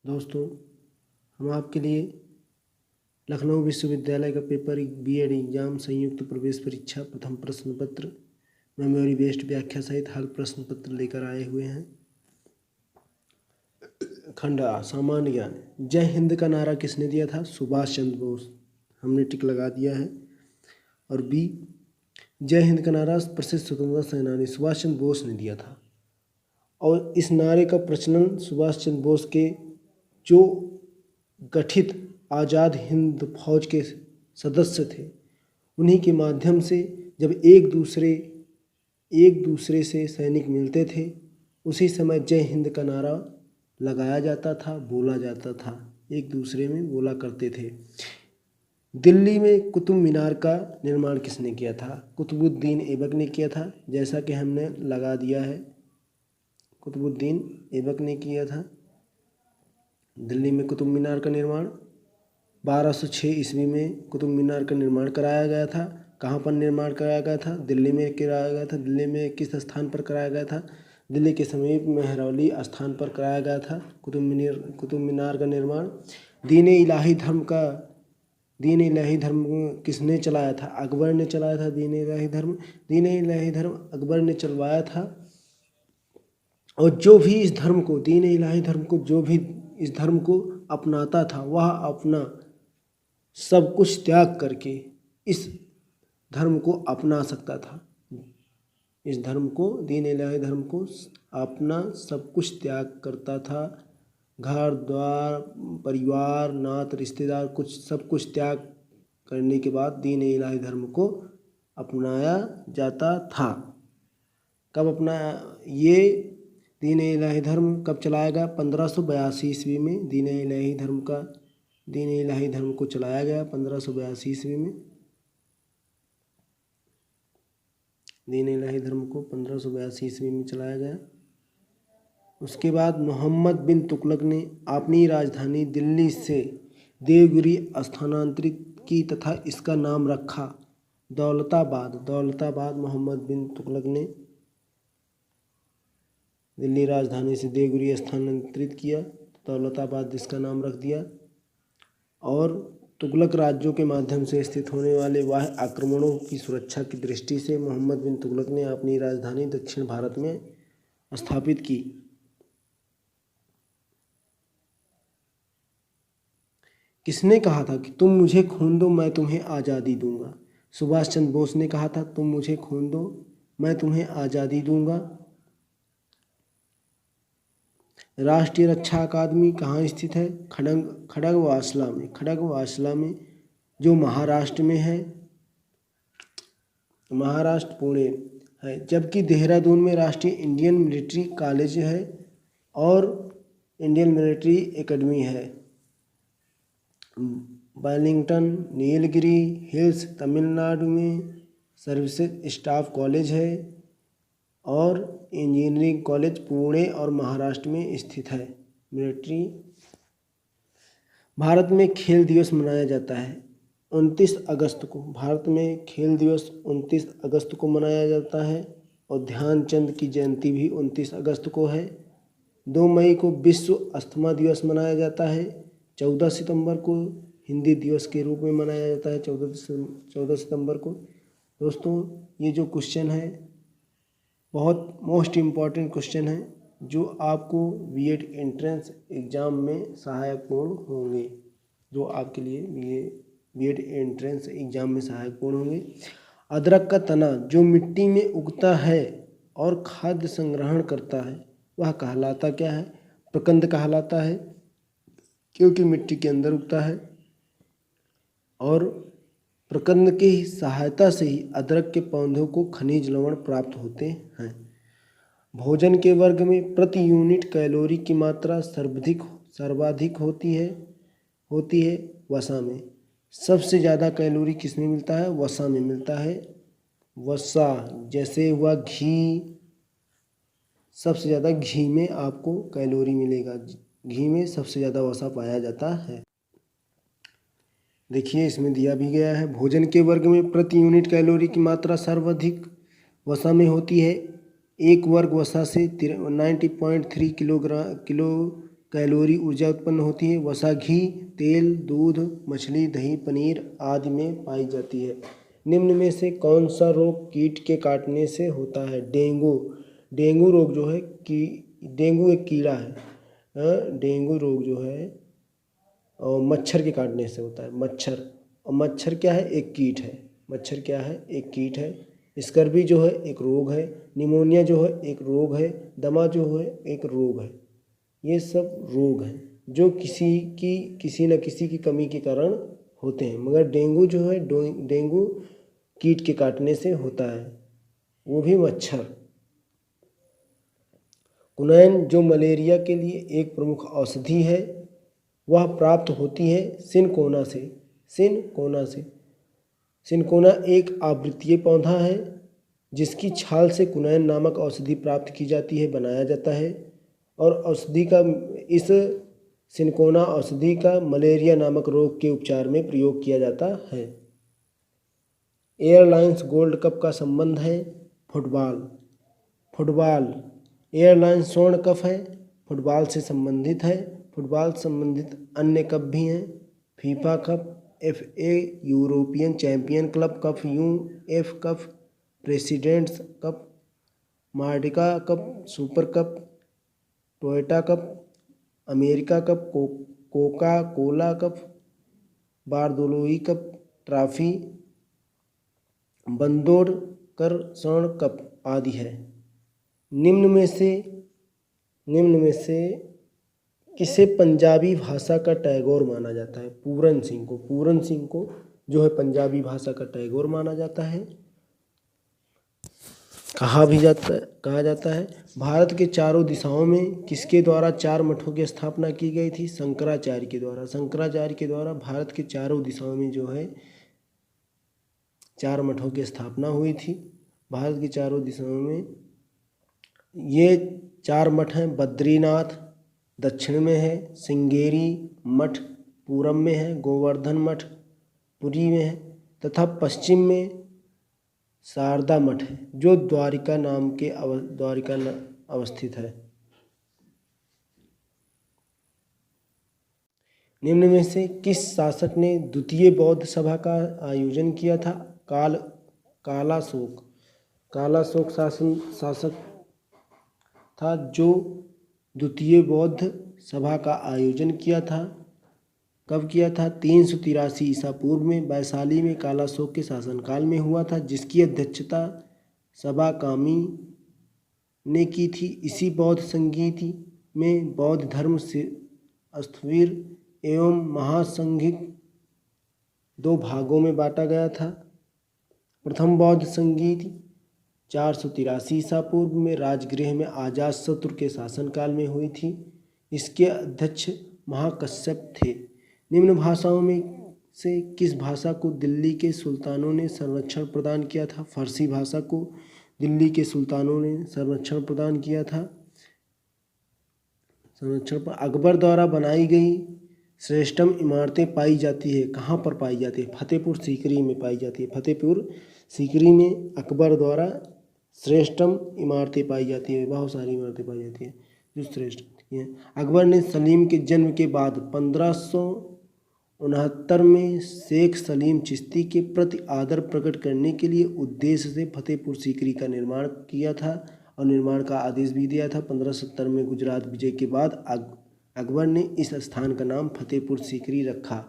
दोस्तों, हम आपके लिए लखनऊ विश्वविद्यालय का पेपर बीएड एग्जाम संयुक्त प्रवेश परीक्षा प्रथम प्रश्न पत्र मेमोरी बेस्ड व्याख्या सहित हल प्रश्न पत्र लेकर आए हुए हैं। खंड आ, सामान्य ज्ञान। जय हिंद का नारा किसने दिया था? सुभाष चंद्र बोस। हमने टिक लगा दिया है। और बी, जय हिंद का नारा प्रसिद्ध स्वतंत्रता सेनानी सुभाष चंद्र बोस ने दिया था। और इस नारे का प्रचलन सुभाष चंद्र बोस के जो गठित आज़ाद हिंद फौज के सदस्य थे, उन्हीं के माध्यम से जब एक दूसरे से सैनिक मिलते थे, उसी समय जय हिंद का नारा लगाया जाता था, बोला जाता था, एक दूसरे में बोला करते थे। दिल्ली में कुतुब मीनार का निर्माण किसने किया था? कुतुबुद्दीन ऐबक ने किया था, जैसा कि हमने लगा दिया है। कुतुबुद्दीन ऐबक ने किया था। दिल्ली में कुतुब मीनार का निर्माण 1206 ईस्वी में कुतुब मीनार का निर्माण कराया गया था। कहाँ पर निर्माण कराया गया था? दिल्ली में कराया गया था। दिल्ली में किस स्थान पर कराया गया था? दिल्ली के समीप मेहरौली स्थान पर कराया गया था कुतुब मीनार का निर्माण। दीन इलाही धर्म किसने चलाया था? अकबर ने चलाया था। दीन इलाही धर्म अकबर ने चलवाया था। और जो भी इस धर्म को, दीन इलाही धर्म को, जो भी इस धर्म को अपनाता था, वह अपना सब कुछ त्याग करके इस धर्म को अपना सकता था। इस धर्म को, दीन इलाही धर्म को अपना सब कुछ त्याग करता था। घर द्वार, परिवार, नात, रिश्तेदार, कुछ सब कुछ त्याग करने के बाद दीन इलाही धर्म को अपनाया जाता था। कब अपनाया? ये दीन इलाही धर्म कब चलाया गया? 1582 ईस्वी में दीन इलाही धर्म को चलाया गया। 1582 ईस्वी में दीन इलाही धर्म को 1582 ईस्वी में चलाया गया। उसके बाद मोहम्मद बिन तुगलक ने अपनी राजधानी दिल्ली से देवगिरी स्थानांतरित की तथा इसका नाम रखा दौलताबाद। मोहम्मद बिन तुगलक ने दिल्ली राजधानी से देवगिरी स्थानांतरित किया, दौलताबाद इसका नाम रख दिया। और तुगलक राज्यों के माध्यम से स्थित होने वाले वाह्य आक्रमणों की सुरक्षा की दृष्टि से मोहम्मद बिन तुगलक ने अपनी राजधानी दक्षिण भारत में स्थापित की। किसने कहा था कि तुम मुझे खून दो मैं तुम्हें आज़ादी दूंगा? सुभाष चंद्र बोस ने कहा था, तुम मुझे खून दो मैं तुम्हें आज़ादी दूंगा। राष्ट्रीय रक्षा अकादमी कहाँ स्थित है? खड़गवासला में, जो महाराष्ट्र में है, महाराष्ट्र पुणे है। जबकि देहरादून में राष्ट्रीय इंडियन मिलिट्री कॉलेज है और इंडियन मिलिट्री एकेडमी है। वेलिंगटन, नीलगिरी हिल्स तमिलनाडु में सर्विसेज स्टाफ कॉलेज है और इंजीनियरिंग कॉलेज पुणे और महाराष्ट्र में स्थित है। मिलिट्री। भारत में खेल दिवस मनाया जाता है 29 अगस्त को। भारत में खेल दिवस 29 अगस्त को मनाया जाता है। और ध्यानचंद की जयंती भी 29 अगस्त को है। 2 मई को विश्व अस्थमा दिवस मनाया जाता है। 14 सितंबर को हिंदी दिवस के रूप में मनाया जाता है। 14 सितंबर को। दोस्तों, ये जो क्वेश्चन है बहुत मोस्ट इम्पॉर्टेंट क्वेश्चन है, जो आपको बीएड एंट्रेंस एग्ज़ाम में सहायकपूर्ण होंगे, जो आपके लिए बीएड एंट्रेंस एग्ज़ाम में सहायकपूर्ण होंगे। अदरक का तना जो मिट्टी में उगता है और खाद्य संग्रहण करता है, वह कहलाता क्या है? प्रकंद कहलाता है, क्योंकि मिट्टी के अंदर उगता है। और प्रकंद की सहायता से ही अदरक के पौधों को खनिज लवण प्राप्त होते हैं। भोजन के वर्ग में प्रति यूनिट कैलोरी की मात्रा सर्वाधिक होती है वसा में। सबसे ज़्यादा कैलोरी किसमें मिलता है? वसा में मिलता है। वसा जैसे हुआ घी, सबसे ज़्यादा घी में आपको कैलोरी मिलेगा। घी में सबसे ज़्यादा वसा पाया जाता है। देखिए, इसमें दिया भी गया है। भोजन के वर्ग में प्रति यूनिट कैलोरी की मात्रा सर्वाधिक वसा में होती है। एक वर्ग वसा से 90.3 कैलोरी ऊर्जा उत्पन्न होती है। वसा, घी, तेल, दूध, मछली, दही, पनीर आदि में पाई जाती है। निम्न में से कौन सा रोग कीट के काटने से होता है? डेंगू। डेंगू रोग जो है कि डेंगू एक कीड़ा है। डेंगू रोग जो है और मच्छर के काटने से होता है। मच्छर, और मच्छर क्या है? एक कीट है। मच्छर क्या है? एक कीट है। स्कर्वी जो है एक रोग है। निमोनिया जो है एक रोग है। दमा जो है एक रोग है। ये सब रोग हैं जो किसी न किसी की कमी के कारण होते हैं, मगर डेंगू जो है डेंगू कीट के काटने से होता है, वो भी मच्छर। कुनैन जो मलेरिया के लिए एक प्रमुख औषधि है, वह प्राप्त होती है सिनकोना से। सिनकोना से। सिनकोना एक आवृत्तीय पौधा है जिसकी छाल से कुनैन नामक औषधि प्राप्त की जाती है, बनाया जाता है। और औषधि का इस सिनकोना औषधि का मलेरिया नामक रोग के उपचार में प्रयोग किया जाता है। एयरलाइंस गोल्ड कप का संबंध है फुटबॉल। फुटबॉल एयरलाइंस स्वर्ण कप है, फुटबॉल से संबंधित है। फुटबॉल संबंधित अन्य कप भी हैं। FIFA cup, FA European champion club cup, UF cup, presidents cup, Merdeka cup, super cup, Toyota cup, America cup, Coca Cola cup, Bordoloi cup trophy, Bandodkar स्वर्ण कप आदि है। निम्न में से किसे पंजाबी भाषा का टैगोर माना जाता है? पूरन सिंह को। पूरन सिंह को जो है पंजाबी भाषा का टैगोर माना जाता है। कहा जाता है भारत के चारों दिशाओं में किसके द्वारा 4 मठों की स्थापना की गई थी? शंकराचार्य के द्वारा। शंकराचार्य के द्वारा भारत के चारों दिशाओं में जो है 4 मठों की स्थापना हुई थी। भारत की चारों दिशाओं में ये 4 मठ हैं। बद्रीनाथ दक्षिण में है, श्रृंगेरी मठ पूरब में है, गोवर्धन मठ पुरी में है, तथा पश्चिम में शारदा मठ है जो द्वारिका अवस्थित है। निम्न में से किस शासक ने द्वितीय बौद्ध सभा का आयोजन किया था? कालाशोक। कालाशोक शासक था जो द्वितीय बौद्ध सभा का आयोजन किया था। कब किया था? 383 ईसा पूर्व में वैशाली में कालाशोक के शासनकाल में हुआ था, जिसकी अध्यक्षता सबा कामी ने की थी। इसी बौद्ध संगीति में बौद्ध धर्म से स्थविर एवं महासंघिक 2 भागों में बांटा गया था। प्रथम बौद्ध संगीति 483 ईसा पूर्व में राजगृह में अजातशत्रु के शासनकाल में हुई थी। इसके अध्यक्ष महाकश्यप थे। निम्न भाषाओं में से किस भाषा को दिल्ली के सुल्तानों ने संरक्षण प्रदान किया था? फारसी भाषा को दिल्ली के सुल्तानों ने संरक्षण प्रदान किया था। संरक्षण पर अकबर द्वारा बनाई गई श्रेष्ठतम इमारतें पाई जाती है। कहाँ पर पाई जाती है? फतेहपुर सीकरी में पाई जाती है। फतेहपुर सीकरी में अकबर द्वारा श्रेष्ठतम इमारतें पाई जाती है। बहुत सारी इमारतें पाई जाती हैं जो श्रेष्ठ हैं। अकबर ने सलीम के जन्म के बाद 1569 में शेख सलीम चिश्ती के प्रति आदर प्रकट करने के लिए उद्देश्य से फतेहपुर सीकरी का निर्माण किया था और निर्माण का आदेश भी दिया था। 1570 में गुजरात विजय के बाद अकबर ने इस स्थान का नाम फतेहपुर सीकरी रखा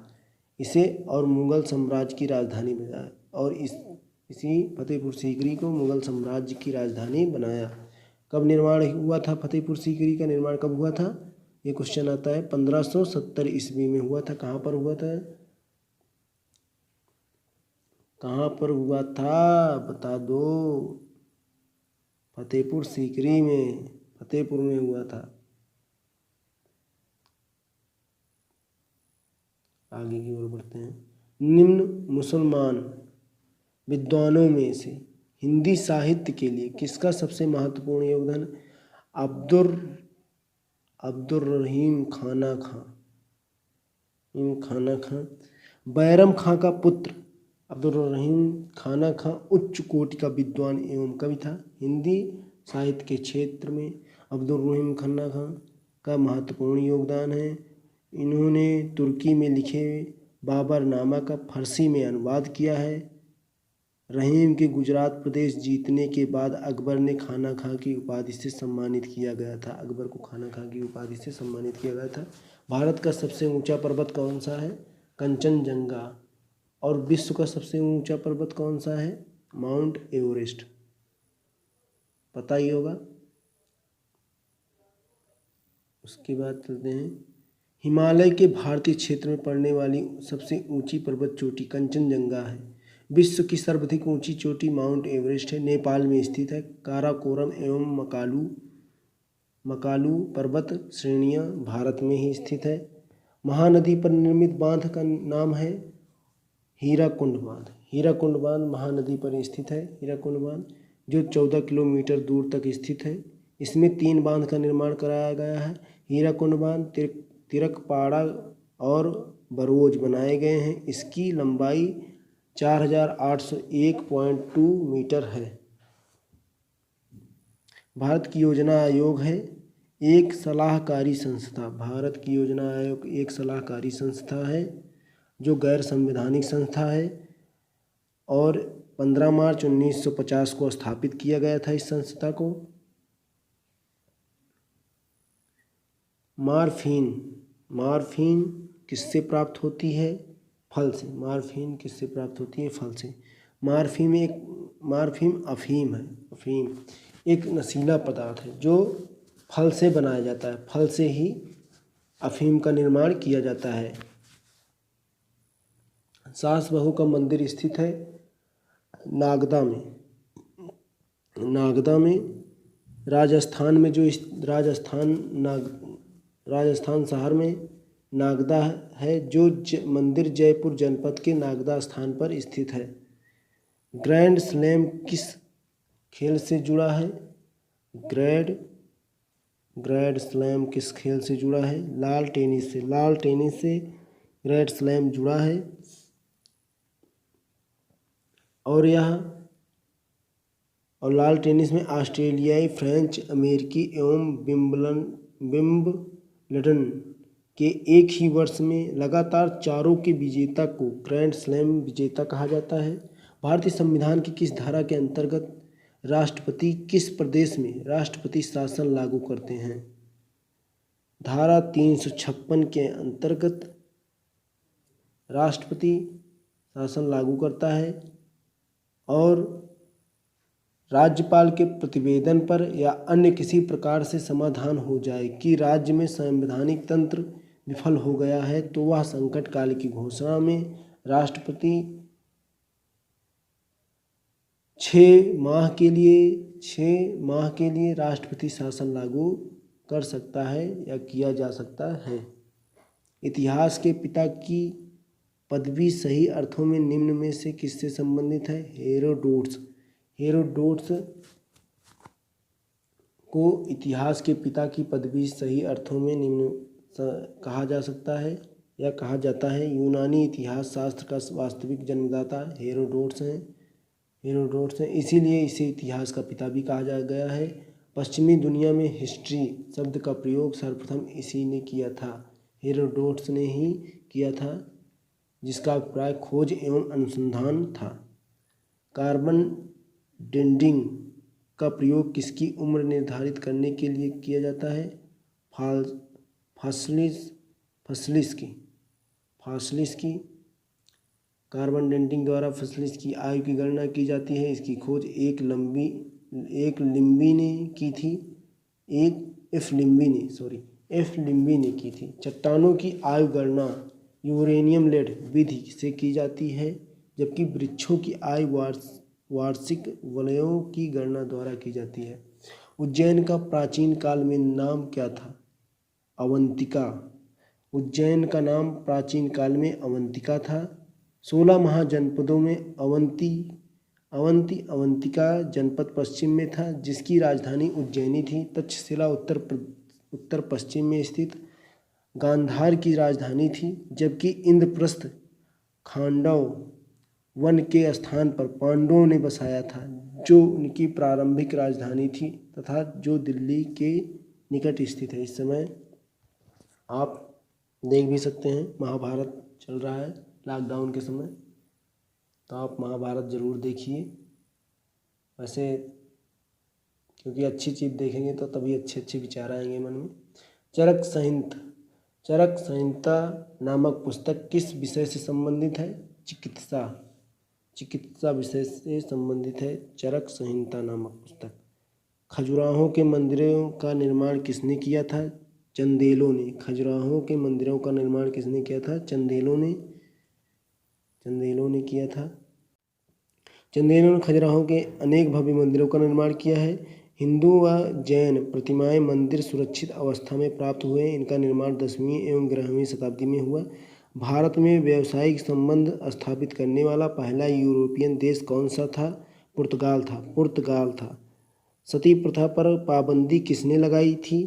इसे और मुगल साम्राज्य की राजधानी बनाया और इसी फतेहपुर सीकरी को मुगल साम्राज्य की राजधानी बनाया। कब निर्माण हुआ था? फतेहपुर सीकरी का निर्माण कब हुआ था? ये क्वेश्चन आता है। 1570 ईस्वी में हुआ था। कहाँ पर हुआ था? कहाँ पर हुआ था बता दो। फतेहपुर सीकरी में, फतेहपुर में हुआ था। आगे की ओर बढ़ते हैं। निम्न मुसलमान विद्वानों में से हिंदी साहित्य के लिए किसका सबसे महत्वपूर्ण योगदान? अब्दुर्रहीम खाना खां। बैरम खां का पुत्र अब्दुर्रहीम खाना खां उच्च कोटि का विद्वान एवं कवि था। हिंदी साहित्य के क्षेत्र में अब्दुर्रहीम खाना खां का महत्वपूर्ण योगदान है। इन्होंने तुर्की में लिखे बाबरनामा का फारसी में अनुवाद किया है। रहीम के गुजरात प्रदेश जीतने के बाद अकबर ने खाना खा की उपाधि से सम्मानित किया गया था। अकबर को खाना खा की उपाधि से सम्मानित किया गया था। भारत का सबसे ऊंचा पर्वत कौन सा है? कंचनजंगा। और विश्व का सबसे ऊंचा पर्वत कौन सा है? Mount Everest. पता ही होगा। उसके बाद चलते हैं, हिमालय के भारतीय क्षेत्र में पड़ने वाली सबसे ऊंची पर्वत चोटी कंचनजंगा है। विश्व की सर्वाधिक ऊंची चोटी माउंट एवरेस्ट है, नेपाल में स्थित है। काराकोरम एवं मकालू पर्वत श्रेणियां भारत में ही स्थित है। महानदी पर निर्मित बांध का नाम है हीराकुंड बांध। हीराकुंड बांध महानदी पर स्थित है। हीराकुंड बांध जो 14 किलोमीटर दूर तक स्थित है। इसमें 3 बांध का निर्माण कराया गया है। हीराकुंड बांध, तिरकपाड़ा और बरौज बनाए गए हैं। इसकी लंबाई 4801.2 मीटर है। भारत की योजना आयोग है एक सलाहकारी संस्था। भारत की योजना आयोग एक सलाहकारी संस्था है जो गैर संवैधानिक संस्था है और 15 मार्च 1950 को स्थापित किया गया था इस संस्था को। मॉर्फिन किससे प्राप्त होती है? फल से। मॉर्फिन किससे प्राप्त होती है? फल से। मॉर्फिन अफीम है। अफीम एक नशीला पदार्थ है जो फल से बनाया जाता है। फल से ही अफीम का निर्माण किया जाता है। सास बहू का मंदिर स्थित है नागदा में। राजस्थान में जो राजस्थान शहर में नागदा है, जो मंदिर जयपुर जनपद के नागदा स्थान पर स्थित है। ग्रैंड स्लैम किस खेल से जुड़ा है? ग्रैंड स्लैम किस खेल से जुड़ा है? लाल टेनिस से ग्रैंड स्लैम जुड़ा है। और लाल टेनिस में ऑस्ट्रेलियाई, फ्रेंच, अमेरिकी एवं विंबलडन के एक ही वर्ष में लगातार चारों के विजेता को ग्रैंड स्लैम विजेता कहा जाता है। भारतीय संविधान की किस धारा के अंतर्गत राष्ट्रपति किस प्रदेश में राष्ट्रपति शासन लागू करते हैं? धारा 356 के अंतर्गत राष्ट्रपति शासन लागू करता है और राज्यपाल के प्रतिवेदन पर या अन्य किसी प्रकार से समाधान हो जाए कि राज्य में संवैधानिक तंत्र विफल हो गया है तो वह संकट काल की घोषणा में राष्ट्रपति 6 माह के लिए राष्ट्रपति शासन लागू कर सकता है या किया जा सकता है। इतिहास के पिता की पदवी सही अर्थों में निम्न में से किससे संबंधित है? हेरोडोटस को इतिहास के पिता की पदवी सही अर्थों में निम्न कहा जा सकता है या कहा जाता है। यूनानी इतिहास शास्त्र का वास्तविक जन्मदाता हेरोडोटस हैं, इसीलिए इसे इतिहास का पिता भी कहा गया है। पश्चिमी दुनिया में हिस्ट्री शब्द का प्रयोग सर्वप्रथम इसी ने किया था, हेरोडोटस ने ही किया था, जिसका अभिप्राय खोज एवं अनुसंधान था। कार्बन डेटिंग का प्रयोग किसकी उम्र निर्धारित करने के लिए किया जाता है? फॉसिलिस की। कार्बन डेटिंग द्वारा फॉसिलिस की आयु की गणना की जाती है। इसकी खोज एफ लिम्बी ने की थी। चट्टानों की आयु गणना यूरेनियम लेड विधि से की जाती है, जबकि वृक्षों की आयु वार्षिक वलयों की गणना द्वारा की जाती है। उज्जैन का प्राचीन काल में नाम क्या था? अवंतिका। उज्जैन का नाम प्राचीन काल में अवंतिका था। 16 महाजनपदों में अवंतिका जनपद पश्चिम में था, जिसकी राजधानी उज्जैनी थी। तक्षशिला उत्तर पश्चिम में स्थित गांधार की राजधानी थी, जबकि इंद्रप्रस्थ खांडव वन के स्थान पर पांडवों ने बसाया था, जो उनकी प्रारंभिक राजधानी थी तथा जो दिल्ली के निकट स्थित है। इस समय आप देख भी सकते हैं, महाभारत चल रहा है लॉकडाउन के समय, तो आप महाभारत ज़रूर देखिए। वैसे क्योंकि अच्छी चीज़ देखेंगे तो तभी अच्छे अच्छे विचार आएंगे मन में। चरक संहिता, चरक संहिता नामक पुस्तक किस विषय से संबंधित है? चिकित्सा, चिकित्सा विषय से संबंधित है चरक संहिता नामक पुस्तक। खजुराहो के मंदिरों का निर्माण किसने किया था? चंदेलों ने। खजुराहो के मंदिरों का निर्माण किसने किया था? चंदेलों ने, चंदेलों ने किया था। चंदेलों ने खजुराहो के अनेक भव्य मंदिरों का निर्माण किया है। हिंदू व जैन प्रतिमाएं मंदिर सुरक्षित अवस्था में प्राप्त हुए। इनका निर्माण 10वीं एवं 11वीं शताब्दी में हुआ। भारत में व्यावसायिक संबंध स्थापित करने वाला पहला यूरोपियन देश कौन सा था? पुर्तगाल था, पुर्तगाल था। सती प्रथा पर पाबंदी किसने लगाई थी?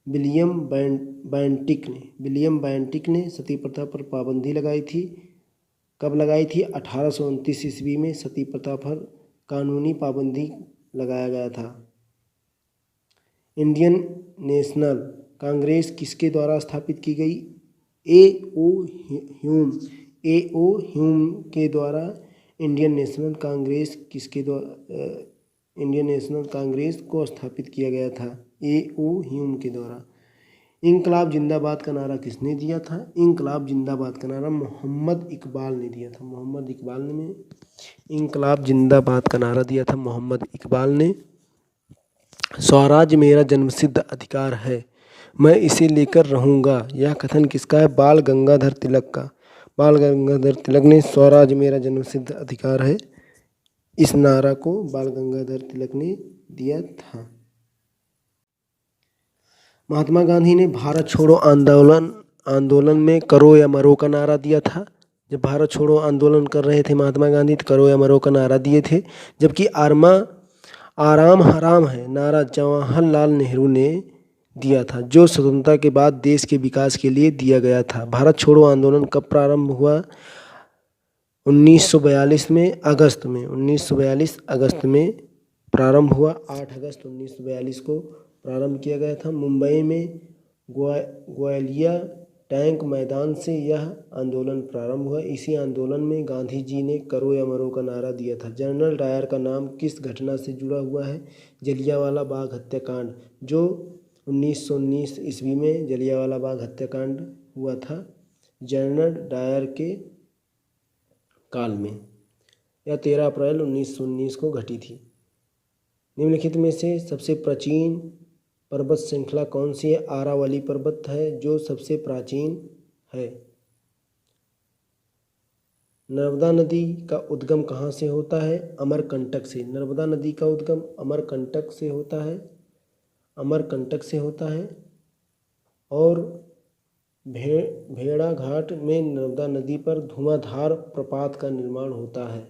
विलियम बेंटिक ने, विलियम बेंटिक ने सती प्रथा पर पाबंदी लगाई थी। कब लगाई थी? 1829 ईस्वी में सती प्रथा पर कानूनी पाबंदी लगाया गया था। इंडियन नेशनल कांग्रेस किसके द्वारा स्थापित की गई? ए.ओ. Hume, A.O.. ह्यूम के द्वारा इंडियन नेशनल कांग्रेस किसके द्वारा इंडियन नेशनल कांग्रेस को स्थापित किया गया था? ए.ओ. ह्यूम के द्वारा। इंकलाब जिंदाबाद का नारा किसने दिया था? इंकलाब जिंदाबाद का नारा मोहम्मद इकबाल ने दिया था। मोहम्मद इकबाल ने इंकलाब जिंदाबाद का नारा दिया था, मोहम्मद इकबाल ने। स्वराज मेरा जन्मसिद्ध अधिकार है, मैं इसे लेकर रहूँगा, यह कथन किसका है? बाल गंगाधर तिलक का। बाल गंगाधर तिलक ने स्वराज मेरा जन्मसिद्ध अधिकार है, इस नारा को बाल गंगाधर तिलक ने दिया था। महात्मा गांधी ने भारत छोड़ो आंदोलन में करो या मरो का नारा दिया था। जब भारत छोड़ो आंदोलन कर रहे थे महात्मा गांधी तो करो या मरो का नारा दिए थे। जबकि आराम हराम है नारा जवाहरलाल नेहरू ने दिया था, जो स्वतंत्रता के बाद देश के विकास के लिए दिया गया था। भारत छोड़ो आंदोलन कब प्रारंभ हुआ? 1942 में, अगस्त में, 1942 अगस्त में प्रारंभ हुआ। 8 अगस्त 1942 को प्रारंभ किया गया था। मुंबई में ग्वालिया टैंक मैदान से यह आंदोलन प्रारंभ हुआ। इसी आंदोलन में गांधी जी ने करो या मरो का नारा दिया था। जनरल डायर का नाम किस घटना से जुड़ा हुआ है? जलियांवाला बाग हत्याकांड, जो 1919 ईस्वी में जलियांवाला बाग हत्याकांड हुआ था जनरल डायर के काल में। यह 13 अप्रैल 1919 को घटी थी। निम्नलिखित में से सबसे प्राचीन पर्वत श्रृंखला कौन सी है? आरावली पर्वत है जो सबसे प्राचीन है। नर्मदा नदी का उद्गम कहाँ से होता है? अमरकंटक से। नर्मदा नदी का उद्गम अमरकंटक से होता है, अमरकंटक से होता है। और भेड़ा घाट में नर्मदा नदी पर धुआंधार प्रपात का निर्माण होता है।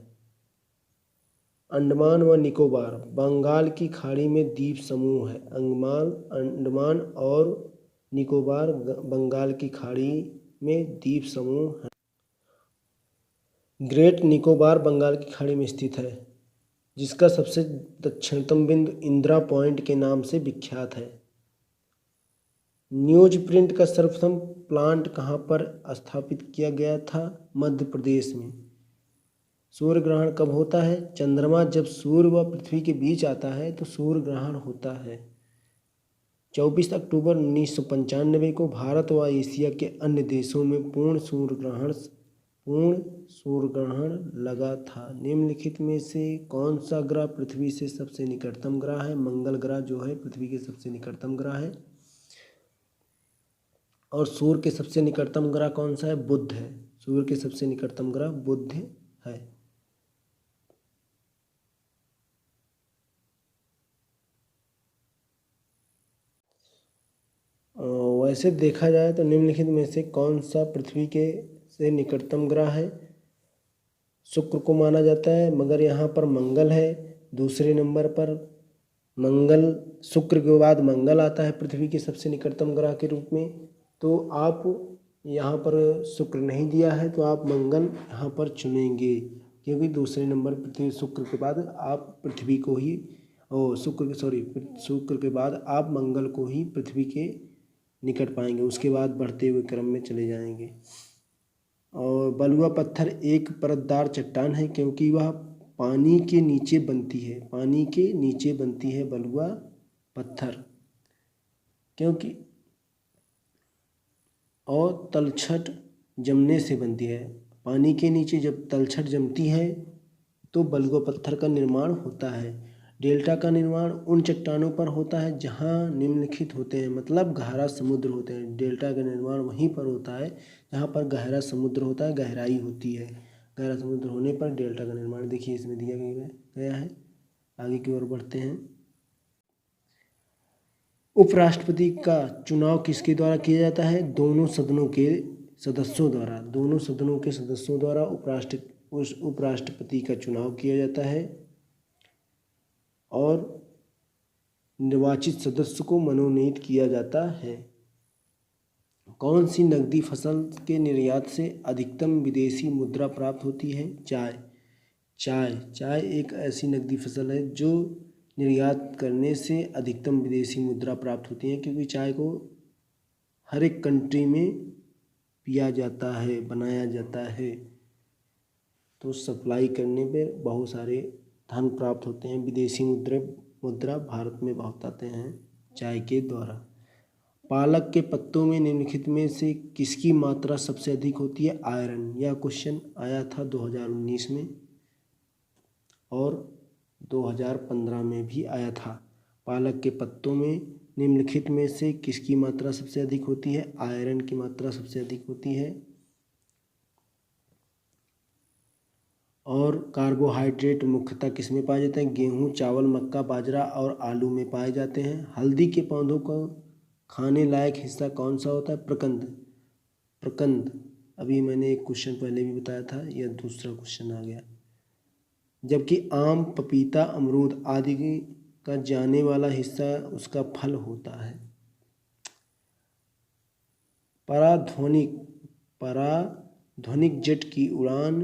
अंडमान व निकोबार बंगाल की खाड़ी में द्वीप समूह है। अंडमान और निकोबार बंगाल की खाड़ी में द्वीप समूह है। ग्रेट निकोबार बंगाल की खाड़ी में स्थित है, जिसका सबसे दक्षिणतम बिंदु इंदिरा पॉइंट के नाम से विख्यात है। न्यूज प्रिंट का सर्वप्रथम प्लांट कहाँ पर स्थापित किया गया था? मध्य प्रदेश में। सूर्य ग्रहण कब होता है? चंद्रमा जब सूर्य व पृथ्वी के बीच आता है तो सूर्य ग्रहण होता है। 24 अक्टूबर 1995 को भारत व एशिया के अन्य देशों में पूर्ण सूर्य ग्रहण लगा था। निम्नलिखित में से कौन सा ग्रह पृथ्वी से सबसे निकटतम ग्रह है? मंगल ग्रह जो है पृथ्वी के सबसे निकटतम ग्रह है। और सूर्य के सबसे निकटतम ग्रह कौन सा है? बुध है। सूर्य के सबसे निकटतम ग्रह बुध है। वैसे देखा जाए तो निम्नलिखित में से कौन सा पृथ्वी के से निकटतम ग्रह है? शुक्र को माना जाता है, मगर यहाँ पर मंगल है दूसरे नंबर पर। मंगल, शुक्र के बाद मंगल आता है पृथ्वी के सबसे निकटतम ग्रह के रूप में। तो आप यहाँ पर शुक्र नहीं दिया है तो आप मंगल यहाँ पर चुनेंगे, क्योंकि दूसरे नंबर पृथ्वी, शुक्र के बाद आप पृथ्वी को ही शुक्र के बाद आप मंगल को ही पृथ्वी के निकट पाएंगे, उसके बाद बढ़ते हुए क्रम में चले जाएंगे। और बलुआ पत्थर एक परतदार चट्टान है क्योंकि वह पानी के नीचे बनती है, पानी के नीचे बनती है बलुआ पत्थर क्योंकि, और तलछट जमने से बनती है। पानी के नीचे जब तलछट जमती है तो बलुआ पत्थर का निर्माण होता है। डेल्टा का निर्माण उन चट्टानों पर होता है जहाँ निम्नलिखित होते हैं, मतलब गहरा समुद्र होते हैं। डेल्टा का निर्माण वहीं पर होता है जहाँ पर गहरा समुद्र होता है, गहराई होती है। गहरा समुद्र होने पर डेल्टा का निर्माण देखिए इसमें दिया गया है। आगे की ओर बढ़ते हैं। उपराष्ट्रपति का चुनाव किसके द्वारा किया जाता है? दोनों सदनों के सदस्यों द्वारा। दोनों सदनों के सदस्यों द्वारा उपराष्ट्रपति का चुनाव किया जाता है और निर्वाचित सदस्य को मनोनीत किया जाता है। कौन सी नकदी फसल के निर्यात से अधिकतम विदेशी मुद्रा प्राप्त होती है? चाय एक ऐसी नकदी फसल है जो निर्यात करने से अधिकतम विदेशी मुद्रा प्राप्त होती है क्योंकि चाय को हर एक कंट्री में पिया जाता है, बनाया जाता है, तो सप्लाई करने पे बहुत सारे धन प्राप्त होते हैं। विदेशी मुद्रा भारत में बहुत आते हैं चाय के द्वारा। पालक के पत्तों में निम्नलिखित में से किसकी मात्रा सबसे अधिक होती है? आयरन। यह क्वेश्चन आया था 2019 में और 2015 में भी आया था। पालक के पत्तों में निम्नलिखित में से किसकी मात्रा सबसे अधिक होती है? आयरन की मात्रा सबसे अधिक होती है। और कार्बोहाइड्रेट मुख्यतः किस में पाए जाते हैं? गेहूँ, चावल, मक्का, बाजरा और आलू में पाए जाते हैं। हल्दी के पौधों को खाने लायक हिस्सा कौन सा होता है? प्रकंद। अभी मैंने एक क्वेश्चन पहले भी बताया था, यह दूसरा क्वेश्चन आ गया। जबकि आम, पपीता, अमरूद आदि का जाने वाला हिस्सा उसका फल होता है। पराध्वनिक जेट की उड़ान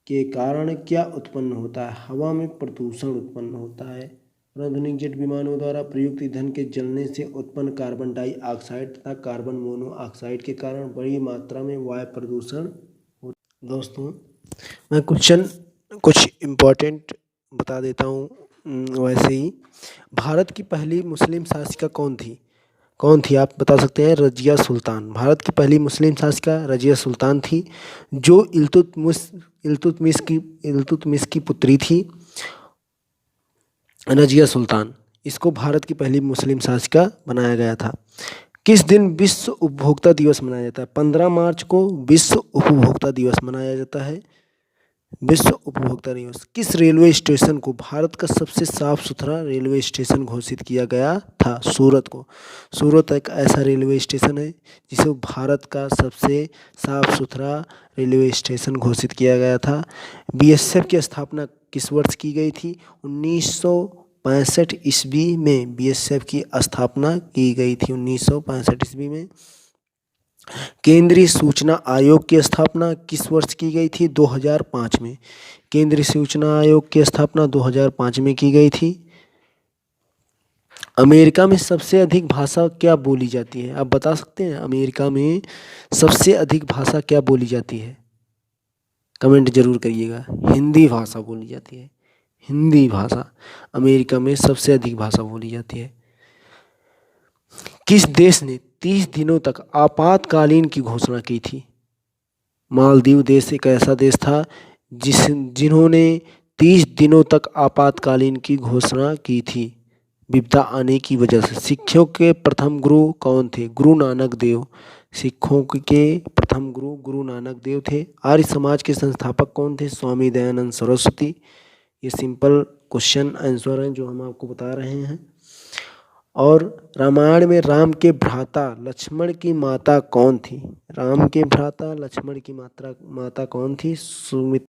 के कारण क्या उत्पन्न होता है? हवा में प्रदूषण उत्पन्न होता है। पराध्वनिक जेट विमानों द्वारा प्रयुक्त ईंधन के जलने से उत्पन्न कार्बन डाइऑक्साइड तथा कार्बन मोनोऑक्साइड के कारण बड़ी मात्रा में वायु प्रदूषण होता है। दोस्तों, मैं क्वेश्चन कुछ इम्पोर्टेंट बता देता हूँ। वैसे ही भारत की पहली मुस्लिम शासिका कौन थी आप बता सकते हैं? रजिया सुल्तान। भारत की पहली मुस्लिम शासिका रजिया सुल्तान थी जो इल्तुतमिश की पुत्री थी। रजिया सुल्तान, इसको भारत की पहली मुस्लिम शासिका बनाया गया था। किस दिन विश्व उपभोक्ता दिवस मनाया जाता है? 15 मार्च को विश्व उपभोक्ता दिवस मनाया जाता है। विश्व उपभोक्ता दिवस। किस रेलवे स्टेशन को भारत का सबसे साफ सुथरा रेलवे स्टेशन घोषित किया गया था? सूरत को। सूरत एक ऐसा रेलवे स्टेशन है जिसे भारत का सबसे साफ सुथरा रेलवे स्टेशन घोषित किया गया था। बीएसएफ की स्थापना किस वर्ष की गई थी? 1965 ईस्वी में बीएसएफ की स्थापना की गई थी। 1965 ईस्वी में। केंद्रीय सूचना आयोग की स्थापना किस वर्ष की गई थी? 2005 में। केंद्रीय सूचना आयोग की स्थापना 2005 में की गई थी। अमेरिका में सबसे अधिक भाषा क्या बोली जाती है? आप बता सकते हैं अमेरिका में सबसे अधिक भाषा क्या बोली जाती है? कमेंट जरूर करिएगा। हिंदी भाषा बोली जाती है। हिंदी भाषा अमेरिका में सबसे अधिक भाषा बोली जाती है। किस देश ने 30 दिनों तक आपातकालीन की घोषणा की थी? मालदीव देश एक ऐसा देश था जिन्होंने 30 दिनों तक आपातकालीन की घोषणा की थी विपदा आने की वजह से। सिखों के प्रथम गुरु कौन थे? गुरु नानक देव। सिखों के प्रथम गुरु गुरु नानक देव थे। आर्य समाज के संस्थापक कौन थे? स्वामी दयानंद सरस्वती। ये सिंपल क्वेश्चन आंसर हैं जो हम आपको बता रहे हैं। और रामायण में राम के भ्राता लक्ष्मण की माता कौन थी? राम के भ्राता लक्ष्मण की माता कौन थी? सुमित्रा।